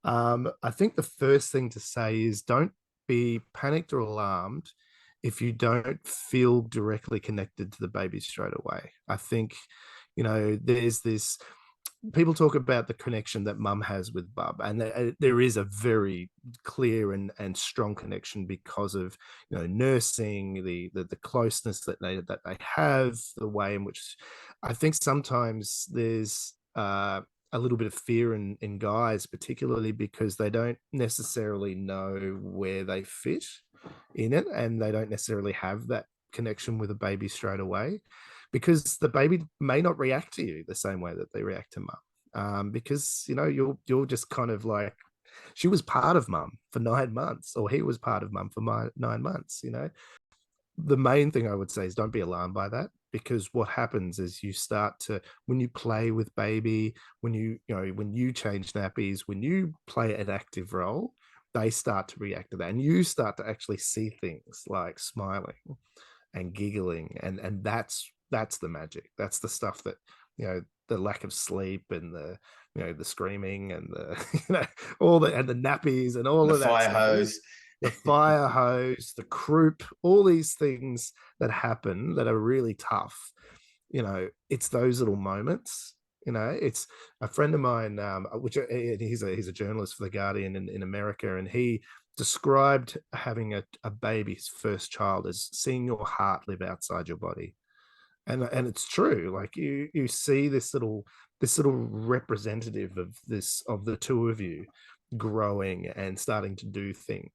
I think the first thing to say is don't be panicked or alarmed if you don't feel directly connected to the baby straight away. I think, there's this people talk about the connection that mum has with bub, and there is a very clear and strong connection because of nursing, the closeness that they have, the way in which I think sometimes there's a little bit of fear in guys, particularly because they don't necessarily know where they fit in it, and they don't necessarily have that connection with a baby straight away, because the baby may not react to you the same way that they react to mum. Because you're just kind of like, she was part of mum for 9 months, or he was part of mum for 9 months. The main thing I would say is don't be alarmed by that, because what happens is you start to, when you play with baby, when you change nappies, when you play an active role, they start to react to that, and you start to actually see things like smiling and giggling, and that's the magic. That's the stuff that, the lack of sleep, and the screaming, and the all the, and the nappies and And all the of that fire stuff, hose. the fire hose, the croup, all these things that happen that are really tough. It's those little moments. It's a friend of mine, which he's a journalist for the Guardian in America, and he described having a baby's first child as seeing your heart live outside your body. And it's true. Like, you see this little representative of the two of you growing and starting to do things.